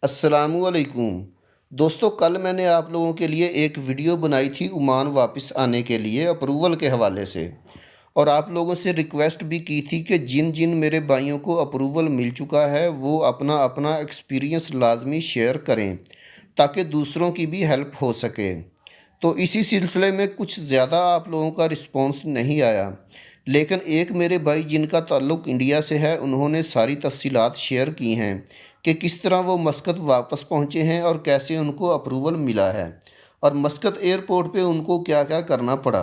अस्सलामुअलैकुम। दोस्तों, कल मैंने आप लोगों के लिए एक वीडियो बनाई थी ओमान वापस आने के लिए अप्रूवल के हवाले से, और आप लोगों से रिक्वेस्ट भी की थी कि जिन जिन मेरे भाइयों को अप्रूवल मिल चुका है वो अपना अपना एक्सपीरियंस लाजमी शेयर करें ताकि दूसरों की भी हेल्प हो सके। तो इसी सिलसिले में कुछ ज़्यादा आप लोगों का रिस्पॉन्स नहीं आया, लेकिन एक मेरे भाई जिनका ताल्लुक़ इंडिया से है उन्होंने सारी तफसीलात शेयर की हैं कि किस तरह वो मस्कत वापस पहुँचे हैं और कैसे उनको अप्रूवल मिला है और मस्कत एयरपोर्ट पे उनको क्या क्या करना पड़ा।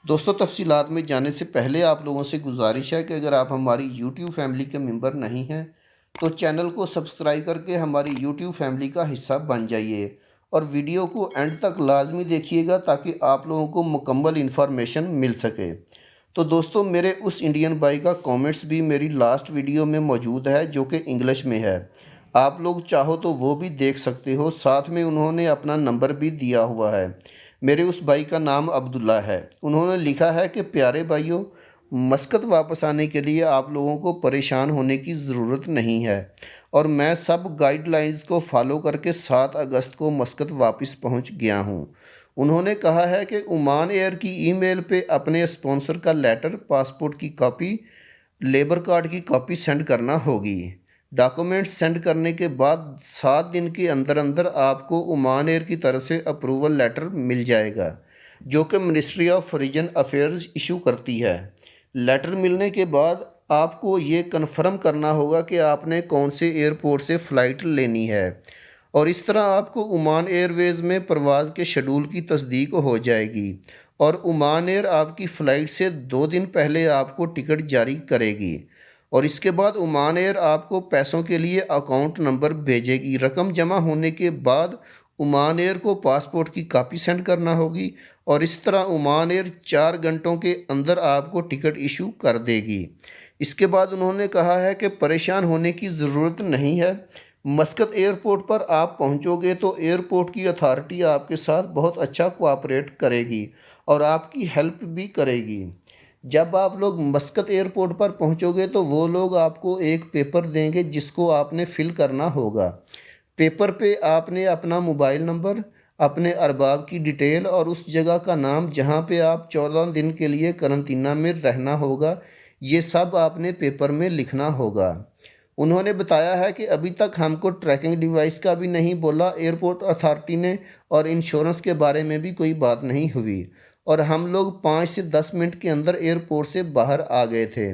दोस्तों, तफसीलात में जाने से पहले आप लोगों से गुजारिश है कि अगर आप हमारी यूट्यूब फैमिली के मेंबर नहीं हैं तो चैनल को सब्सक्राइब करके हमारी यूट्यूब फैमिली का हिस्सा बन जाइए और वीडियो को एंड तक लाजमी देखिएगा ताकि आप लोगों को मुकम्मल इन्फॉर्मेशन मिल सके। तो दोस्तों, मेरे उस इंडियन भाई का कमेंट्स भी मेरी लास्ट वीडियो में मौजूद है जो कि इंग्लिश में है। आप लोग चाहो तो वो भी देख सकते हो। साथ में उन्होंने अपना नंबर भी दिया हुआ है। मेरे उस भाई का नाम अब्दुल्ला है। उन्होंने लिखा है कि प्यारे भाइयों, मस्कत वापस आने के लिए आप लोगों को परेशान होने की ज़रूरत नहीं है और मैं सब गाइडलाइंस को फॉलो करके 7 अगस्त को मस्कत वापस पहुंच गया हूं। उन्होंने कहा है कि ओमान एयर की ईमेल पे अपने स्पॉन्सर का लेटर, पासपोर्ट की कॉपी, लेबर कार्ड की कॉपी सेंड करना होगी। डॉक्यूमेंट्स सेंड करने के बाद 7 दिन के अंदर अंदर आपको ओमान एयर की तरफ से अप्रूवल लेटर मिल जाएगा जो कि ministry of foreign affairs issue करती है। लेटर मिलने के बाद आपको ये कन्फर्म करना होगा कि आपने कौन से एयरपोर्ट से फ़्लाइट लेनी है और इस तरह आपको ओमान एयरवेज़ में परवाज़ के शेड्यूल की तस्दीक हो जाएगी और ओमान एयर आपकी फ़्लाइट से 2 दिन पहले आपको टिकट जारी करेगी और इसके बाद ओमान एयर आपको पैसों के लिए अकाउंट नंबर भेजेगी। रकम जमा होने के बाद ओमान एयर को पासपोर्ट की कॉपी सेंड करना होगी और इस तरह ओमान एयर 4 घंटों के अंदर आपको टिकट इशू कर देगी। इसके बाद उन्होंने कहा है कि परेशान होने की ज़रूरत नहीं है। मस्कत एयरपोर्ट पर आप पहुंचोगे तो एयरपोर्ट की अथॉरिटी आपके साथ बहुत अच्छा कोऑपरेट करेगी और आपकी हेल्प भी करेगी। जब आप लोग मस्कत एयरपोर्ट पर पहुंचोगे तो वो लोग आपको एक पेपर देंगे जिसको आपने फ़िल करना होगा। पेपर पे आपने अपना मोबाइल नंबर, अपने अरबाब की डिटेल और उस जगह का नाम जहां पे आप 14 दिन के लिए करंतना में रहना होगा, ये सब आपने पेपर में लिखना होगा। उन्होंने बताया है कि अभी तक हमको ट्रैकिंग डिवाइस का भी नहीं बोला एयरपोर्ट अथॉरिटी ने और इंश्योरेंस के बारे में भी कोई बात नहीं हुई और हम लोग 5 से 10 मिनट के अंदर एयरपोर्ट से बाहर आ गए थे।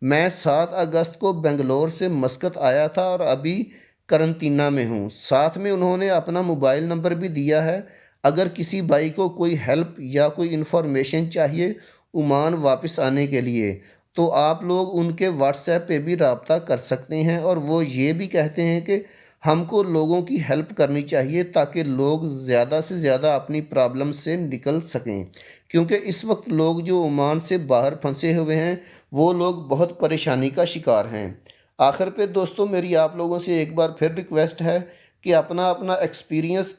मैं 7 अगस्त को बेंगलोर से मस्कत आया था और अभी करंतना में हूँ। साथ में उन्होंने अपना मोबाइल नंबर भी दिया है। अगर किसी भाई को कोई हेल्प या कोई इन्फॉर्मेशन चाहिए ओमान वापस आने के लिए तो आप लोग उनके व्हाट्सएप पे भी रब्ता कर सकते हैं और वो ये भी कहते हैं कि हमको लोगों की हेल्प करनी चाहिए ताकि लोग ज़्यादा से ज़्यादा अपनी प्रॉब्लम से निकल सकें, क्योंकि इस वक्त लोग जो ओमान से बाहर फंसे हुए हैं वो लोग बहुत परेशानी का शिकार हैं। आखिर पे दोस्तों, मेरी आप लोगों से एक बार फिर रिक्वेस्ट है कि अपना अपना एक्सपीरियंस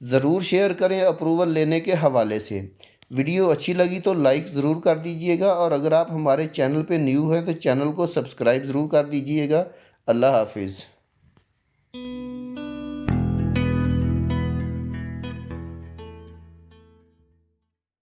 ज़रूर शेयर करें अप्रूवल लेने के हवाले से। वीडियो अच्छी लगी तो लाइक ज़रूर कर दीजिएगा और अगर आप हमारे चैनल पे न्यू हैं तो चैनल को सब्सक्राइब ज़रूर कर दीजिएगा। अल्लाह हाफिज़।